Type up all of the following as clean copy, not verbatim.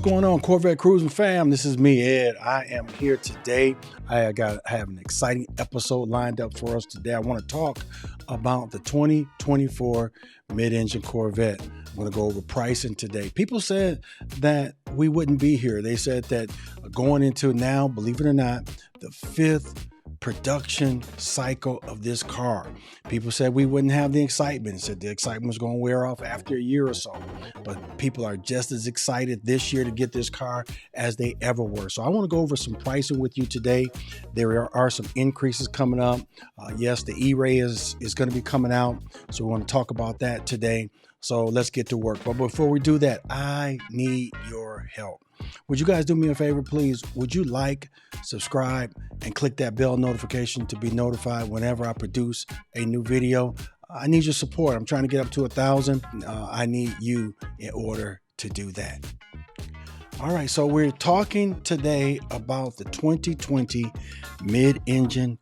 going on, Corvette Cruising fam? This is me, Ed. I am here today. I have an exciting episode lined up for us today. I want to talk about the 2024 mid-engine Corvette. I'm going to go over pricing today. People said that we wouldn't be here. They said that going into now, believe it or not, the fifth production cycle of this car. People said we wouldn't have the excitement. Said the excitement was going to wear off after a year or so. But people are just as excited this year to get this car as they ever were. So I want to go over some pricing with you today. There are some increases coming up. Yes, the E-Ray is going to be coming out. So we want to talk about that today. So let's get to work. But before we do that, I need your help. Would you guys do me a favor, please? Would you like, subscribe, and click that bell notification to be notified whenever I produce a new video? I need your support. I'm trying to get up to 1,000. I need you in order to do that. All right, so we're talking today about the 2020 mid-engine.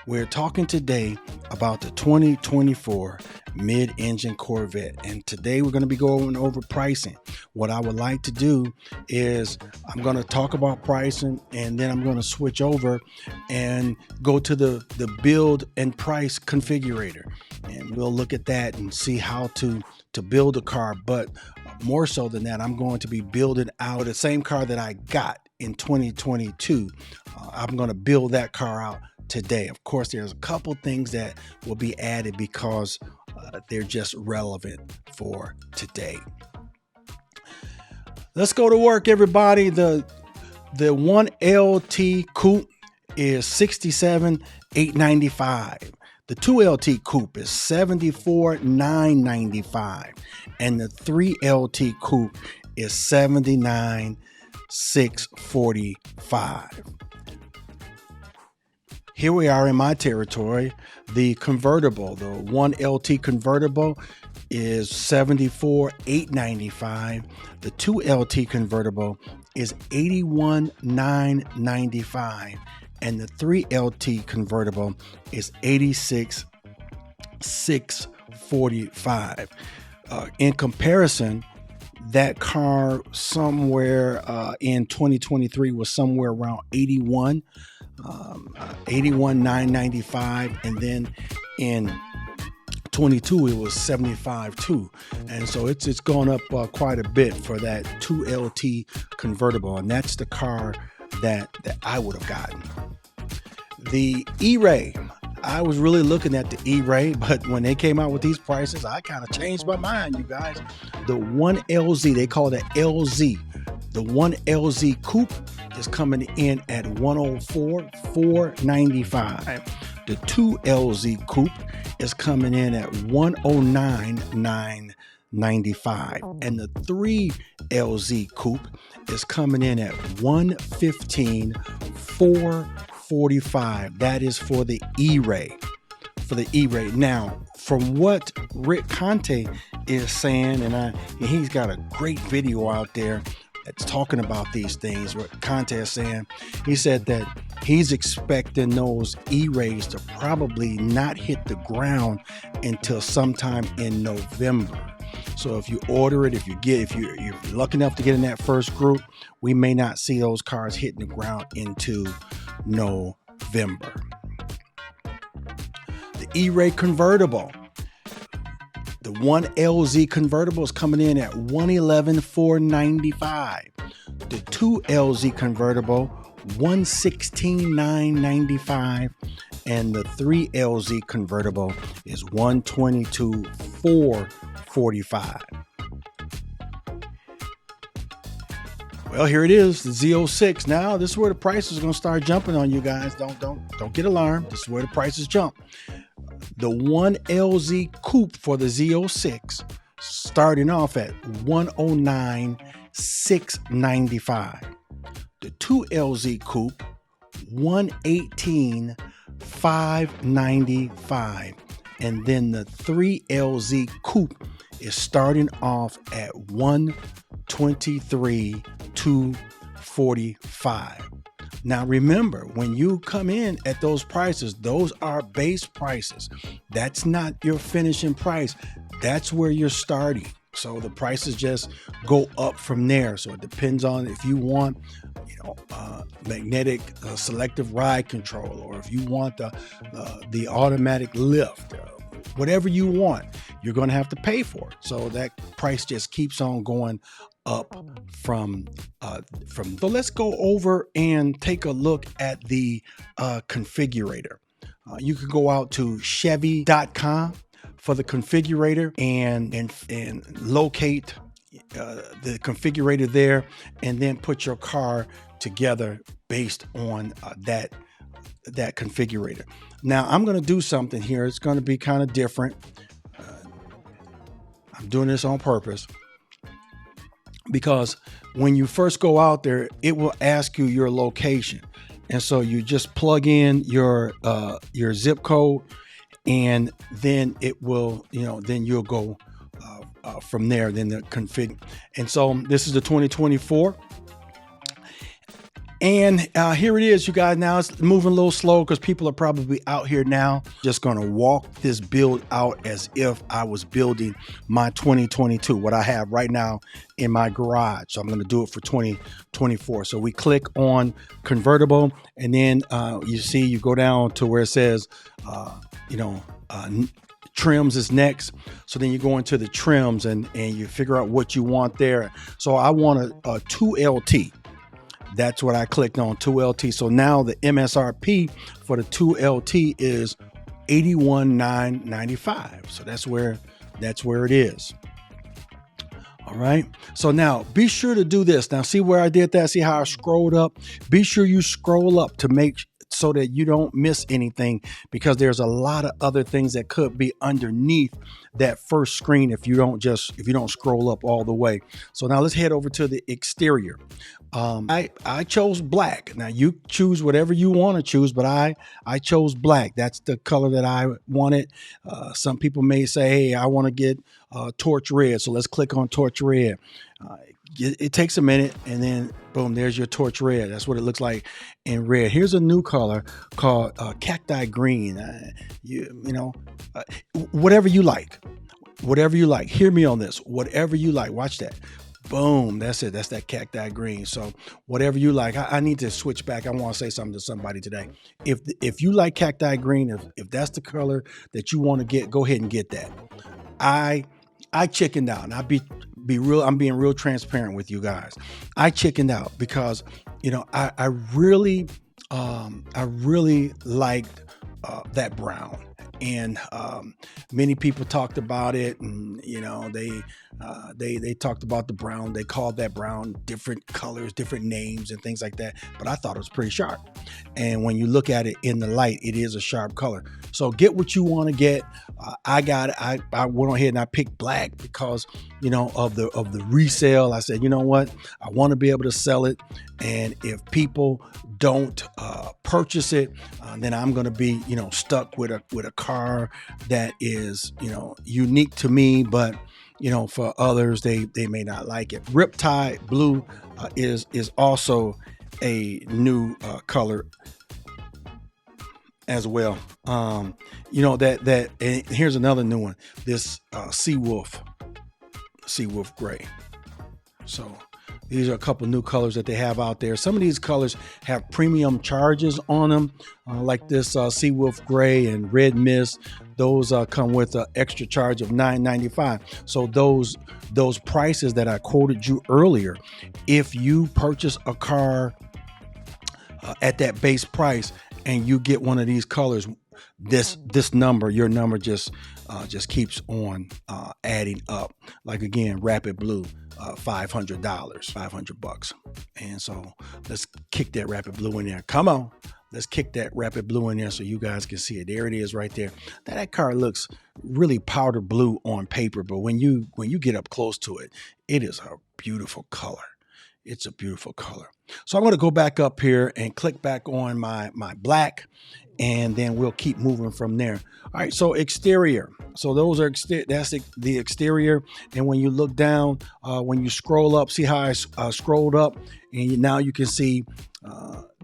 We're talking today about the 2024 mid-engine Corvette, and today we're going to be going over pricing. What I would like to do is I'm going to talk about pricing, and then I'm going to switch over and go to the build and price configurator, and we'll look at that and see how to build a car. But more so than that, I'm going to be building out the same car that I got in 2022. I'm going to build that car out today. Of course, there's a couple things that will be added because they're just relevant for today. Let's go to work, everybody. The 1LT Coupe is $67,895. The 2LT Coupe is $74,995, and the 3LT Coupe is $79,645. Here we are in my territory. The convertible, the 1LT convertible is $74,895. The 2LT convertible is $81,995. And the 3LT convertible is $86,645. In comparison, that car somewhere in 2023 was somewhere around $81,995, and then in 22 it was $75,200, and so it's gone up quite a bit for that 2LT convertible, and that's the car that I would have gotten. The E-Ray, I was really looking at the E-Ray, but when they came out with these prices, I kind of changed my mind, you guys. The 1LZ, they call it a LZ. The 1LZ Coupe is coming in at $104,495. The 2LZ Coupe is coming in at $109,995. And the 3LZ Coupe is coming in at $115,445. That is for the E-Ray. For the E-Ray. Now, from what Rick Conte is saying, and he's got a great video out there that's talking about these things. What Conte is saying, he said that he's expecting those E-Rays to probably not hit the ground until sometime in November. So if you order it, if you're lucky enough to get in that first group, we may not see those cars hitting the ground into November. The E-Ray convertible. The 1LZ convertible is coming in at $111,495. The 2LZ convertible, $116,995. And the 3LZ convertible is $122,445. Well, here it is, the Z06. Now, this is where the price is going to start jumping on you guys. Don't get alarmed. This is where the prices jump. The 1LZ Coupe for the Z06 starting off at $109,695. The 2LZ Coupe, $118,595. And then the 3LZ Coupe is starting off at $123,245. Now remember, when you come in at those prices, those are base prices. That's not your finishing price. That's where you're starting. So the prices just go up from there. So it depends on if you want, magnetic selective ride control, or if you want the automatic lift, whatever you want, you're going to have to pay for it. So that price just keeps on going up from. So let's go over and take a look at the configurator. You can go out to Chevy.com for the configurator and locate the configurator there, and then put your car together based on that configurator. Now I'm going to do something here. It's going to be kind of different. I'm doing this on purpose because when you first go out there, it will ask you your location. And so you just plug in your zip code, and then it will, then you'll go from there, then the config. And so this is the 2024. And here it is, you guys. Now it's moving a little slow because people are probably out here now. Just going to walk this build out as if I was building my 2022, what I have right now in my garage. So I'm going to do it for 2024. So we click on convertible, and then you see, you go down to where it says, trims is next. So then you go into the trims and you figure out what you want there. So I want a 2LT. That's what I clicked on, 2LT. So now the MSRP for the 2LT is $81,995. So that's where it is. All right. So now be sure to do this. Now see where I did that? See how I scrolled up? Be sure you scroll up to make so that you don't miss anything, because there's a lot of other things that could be underneath that first screen if you don't scroll up all the way. So now let's head over to the exterior. I chose black. Now you choose whatever you want to choose, but I chose black. That's the color that I wanted. Some people may say, hey, I want to get torch red. So let's click on torch red. It takes a minute, and then boom, there's your torch red. That's what it looks like in red. Here's a new color called cacti green. Whatever you like. Whatever you like. Hear me on this. Whatever you like. Watch that. Boom. That's it. That's that cacti green. So whatever you like. I need to switch back. I want to say something to somebody today. If you like cacti green, if that's the color that you want to get, go ahead and get that. I chickened out, and I'm being real transparent with you guys. I chickened out because, I really liked that brown. And many people talked about it, and they talked about the brown. They called that brown different colors, different names, and things like that. But I thought it was pretty sharp. And when you look at it in the light, it is a sharp color. So get what you want to get. I got it. I went ahead and I picked black because of the resale. I said, you know what? I want to be able to sell it, and if people don't purchase it, then I'm going to be stuck with a car that is unique to me, but for others they may not like it. Riptide blue is also a new color as well. That and here's another new one, this Seawolf gray. So these are a couple new colors that they have out there. Some of these colors have premium charges on them, like this Seawolf Gray and Red Mist. Those come with an extra charge of $9.95. So those prices that I quoted you earlier, if you purchase a car at that base price and you get one of these colors, your number just keeps on adding up. Like again, Rapid Blue, $500, $500. And so let's kick that Rapid Blue in there. Come on, let's kick that Rapid Blue in there so you guys can see it. There it is right there. Now that car looks really powder blue on paper, but when you get up close to it, it is a beautiful color. It's a beautiful color. So I'm going to go back up here and click back on my black, and then we'll keep moving from there. All right, so exterior. So those are that's the exterior. And when you look down, when you scroll up, see how I scrolled up, and now you can see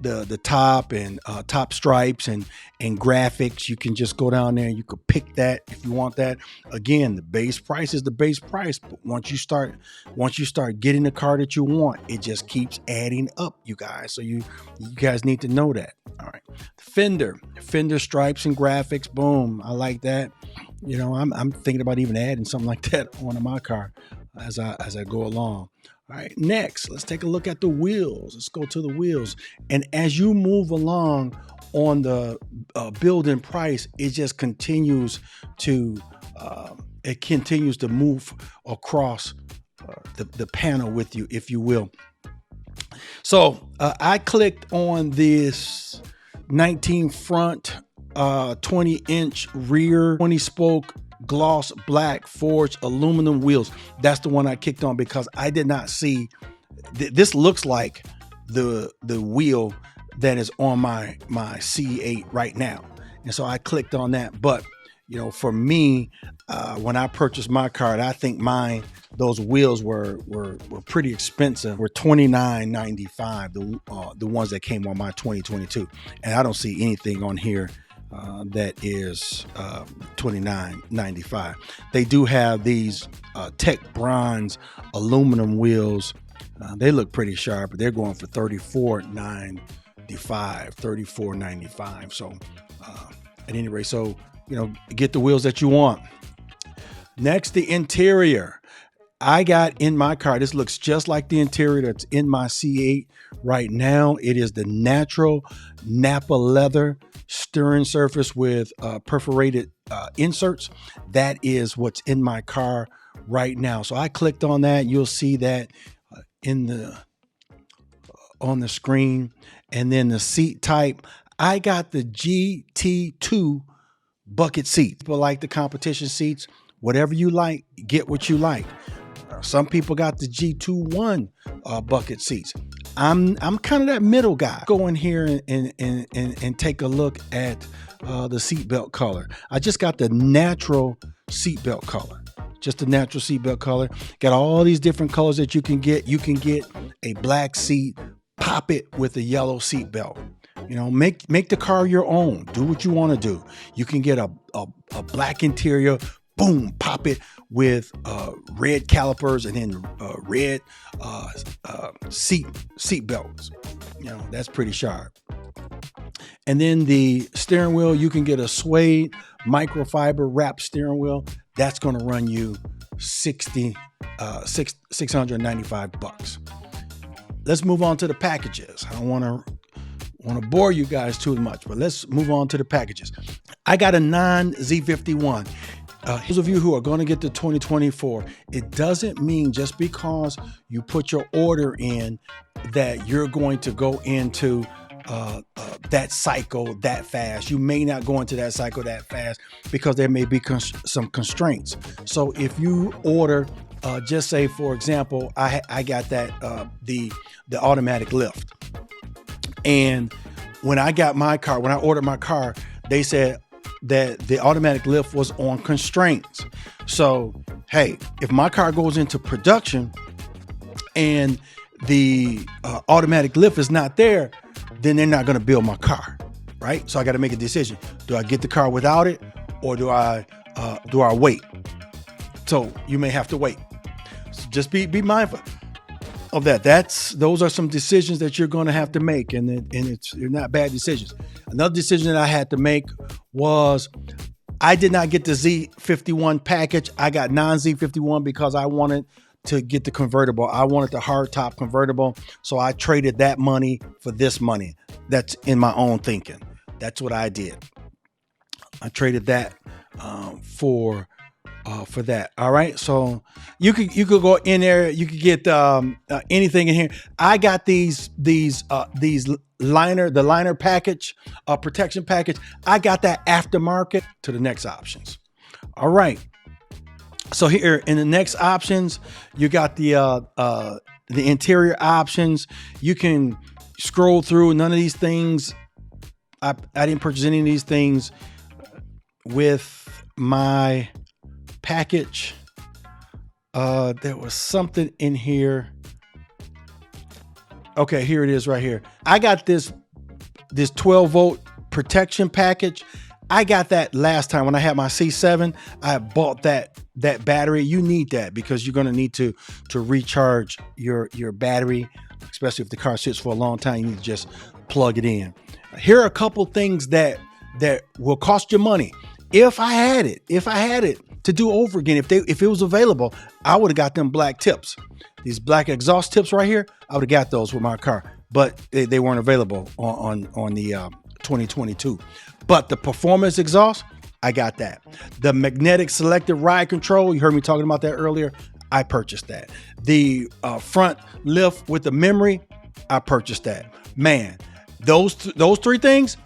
the top and top stripes and graphics. You can just go down there and you could pick that if you want that. Again, the base price is the base price, but once you start getting the car that you want, it just keeps adding up, you guys. So you guys need to know that. All right, fender stripes and graphics. Boom, I like that. You know, I'm thinking about even adding something like that onto my car as I go along. All right, next, let's take a look at the wheels. Let's go to the wheels. And as you move along on the build-in price, it just continues to move across the panel with you, if you will. So I clicked on this 19 front, 20-inch rear, 20-spoke gloss black forged aluminum wheels. That's the one I kicked on because I did not see this. Looks like the wheel that is on my C8 right now, and so I clicked on that. But you know, for me, when I purchased my car, I think those wheels were pretty expensive. Were $29.95, the ones that came on my 2022, and I don't see anything on here that is $29.95. They do have these Tech Bronze aluminum wheels. They look pretty sharp, but they're going for $34.95. So at any rate, so you know, get the wheels that you want. Next, the interior. I got in my car, this looks just like the interior that's in my C8 right now. It is the natural Napa leather steering surface with perforated inserts. That is what's in my car right now. So I clicked on that. You'll see that on the screen. And then the seat type, I got the GT2 bucket seat. People like the competition seats. Whatever you like, get what you like. Some people got the G21 bucket seats. I'm kind of that middle guy. Go in here and take a look at the seatbelt color. I just got the natural seatbelt color. Just the natural seatbelt color. Got all these different colors that you can get. You can get a black seat, pop it with a yellow seatbelt. You know, make the car your own. Do what you want to do. You can get a black interior. Boom, pop it with red calipers and then red seat belts. You know, that's pretty sharp. And then the steering wheel, you can get a suede microfiber wrap steering wheel. That's going to run you $695. Let's move on to the packages. I don't want to bore you guys too much, but let's move on to the packages. I got a non-Z51. Those of you who are going to get the 2024, it doesn't mean just because you put your order in that you're going to go into that cycle that fast. You may not go into that cycle that fast because there may be some constraints. So if you order, just say for example, I got that the automatic lift, and when I ordered my car, they said that the automatic lift was on constraints. So, hey, if my car goes into production and the automatic lift is not there, then they're not going to build my car, right? So I got to make a decision. Do I get the car without it, or do I wait? So you may have to wait. So just be mindful of that. Those are some decisions that you're going to have to make, and they're not bad decisions. Another decision that I had to make was I did not get the Z51 package. I got non-Z51 because I wanted to get the convertible. I wanted the hardtop convertible, so I traded that money for this money. That's in my own thinking. That's what I did. I traded that for that. All right. So you could go in there. You could get anything in here. I got these liner package, protection package. I got that aftermarket. To the next options. All right. So here in the next options, you got the interior options. You can scroll through. None of these things. I didn't purchase any of these things with my package. There was something in here. Okay, here it is right here. I got this 12-volt protection package. I got that last time when I had my C7. I bought that battery. You need that because you're going to need to recharge your battery, especially if the car sits for a long time. You need to just plug it in. Here are a couple things that will cost you money. If I had it to do over again, if it was available, I would have got them black tips. These black exhaust tips right here, I would have got those with my car, but they weren't available on the 2022. But the performance exhaust, I got that. The magnetic selective ride control, you heard me talking about that earlier, I purchased that. The front lift with the memory, I purchased that. Man, those three things,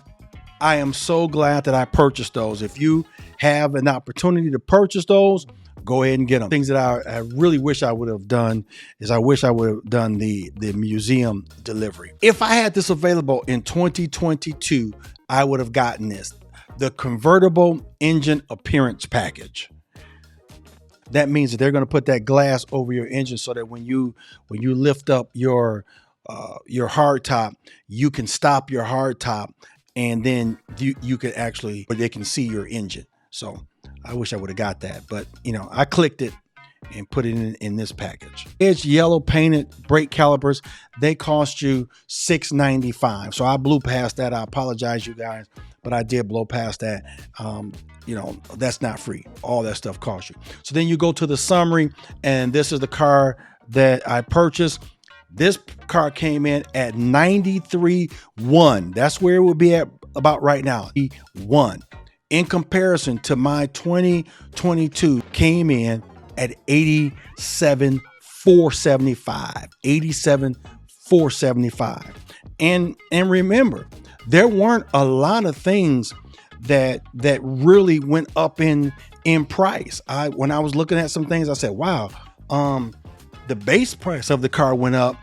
I am so glad that I purchased those. If you have an opportunity to purchase those, go ahead and get them. Things that I really wish I would have done is I wish I would have done the museum delivery. If I had this available in 2022, I would have gotten this, the convertible engine appearance package. That means that they're going to put that glass over your engine so that when you lift up your hard top, you can stop your hard top, and then you can actually, or they can see your engine. So I wish I would have got that, but I clicked it and put it in this package. It's yellow painted brake calipers. They cost you $6.95. So I blew past that. I apologize, you guys, but I did blow past that. That's not free. All that stuff costs you. So then you go to the summary, and this is the car that I purchased. This car came in at 93.1. That's where it would be at about right now. 1. In comparison to my 2022, came in at 87,475. 87,475. And remember, there weren't a lot of things that really went up in price. When I was looking at some things, I said, wow, the base price of the car went up,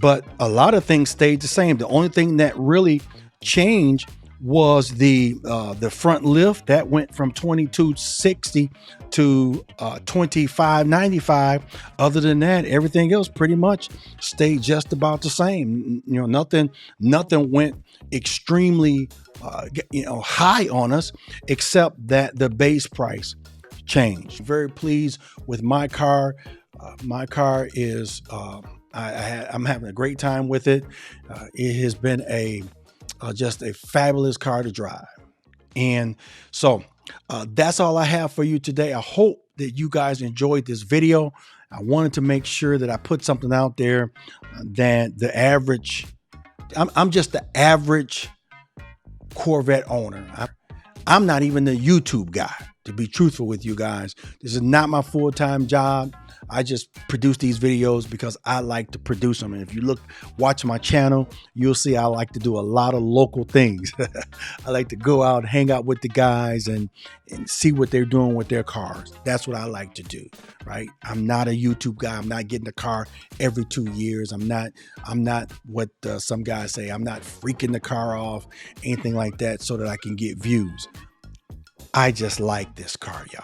but a lot of things stayed the same. The only thing that really changed was the front lift. That went from $2,260 to $2,595. Other than that, everything else pretty much stayed just about the same. Nothing went extremely high on us, except that the base price changed. Very pleased with my car. My car is I'm having a great time with it. It has been just a fabulous car to drive. And so that's all I have for you today. I hope that you guys enjoyed this video. I wanted to make sure that I put something out there that the average, I'm just the average Corvette owner. I'm not even the YouTube guy, to be truthful with you guys. This is not my full-time job. I just produce these videos because I like to produce them. And if you watch my channel, you'll see I like to do a lot of local things. I like to go out, hang out with the guys and see what they're doing with their cars. That's what I like to do, right? I'm not a YouTube guy. I'm not getting a car every 2 years. I'm not what some guys say. I'm not freaking the car off, anything like that, so that I can get views. I just like this car, y'all.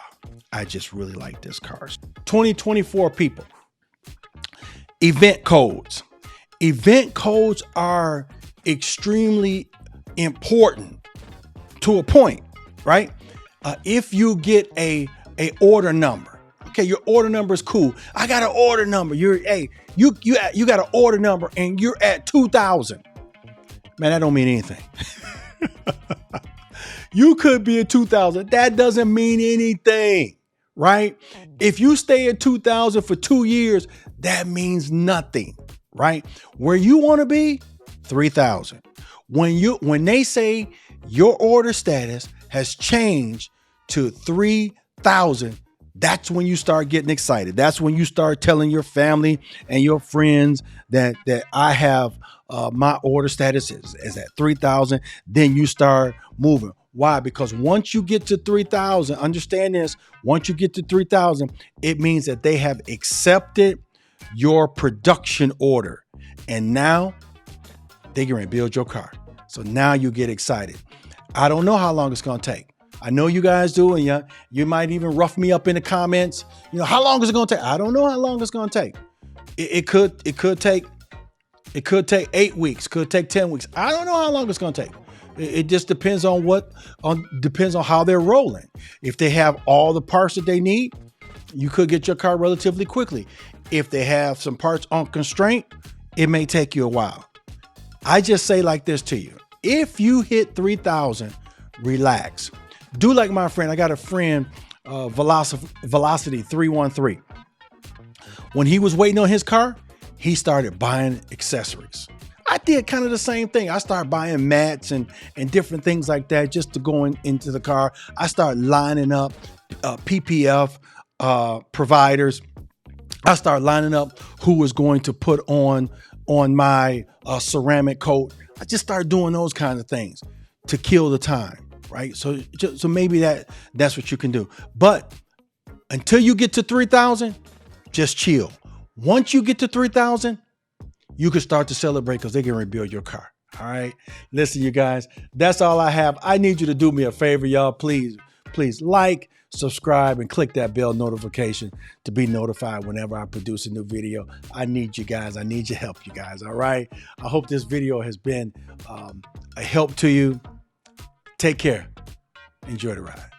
I just really like this car. 2024 people. Event codes. Event codes are extremely important to a point, right? If you get a order number, okay, your order number is cool. I got an order number. You got an order number and you're at 2,000. Man, that don't mean anything. You could be at 2,000. That doesn't mean anything, right? If you stay at 2,000 for 2 years, that means nothing, right? Where you want to be, 3,000. When they say your order status has changed to 3,000, that's when you start getting excited. That's when you start telling your family and your friends that I have my order status is at 3,000. Then you start moving. Why? Because once you get to 3,000, understand this, once you get to 3,000, it means that they have accepted your production order. And now they're going to build your car. So now you get excited. I don't know how long it's going to take. I know you guys do, and you might even rough me up in the comments. You know, how long is it going to take? I don't know how long it's going to take. It could take 8 weeks, could take 10 weeks. I don't know how long it's going to take. It just depends on depends on how they're rolling. If they have all the parts that they need, you could get your car relatively quickly. If they have some parts on constraint, it may take you a while. I just say like this to you. If you hit 3,000, relax. Do like my friend. I got a friend, Velocity 313. When he was waiting on his car, he started buying accessories. I did kind of the same thing. I started buying mats and different things like that just to go into the car. I started lining up PPF providers. I started lining up who was going to put on my ceramic coat. I just started doing those kinds of things to kill the time, right? So maybe that's what you can do. But until you get to 3,000, just chill. Once you get to 3,000, you can start to celebrate because they can rebuild your car. All right. Listen, you guys, that's all I have. I need you to do me a favor, y'all. Please like, subscribe, and click that bell notification to be notified whenever I produce a new video. I need you guys. I need your help, you guys. All right. I hope this video has been a help to you. Take care. Enjoy the ride.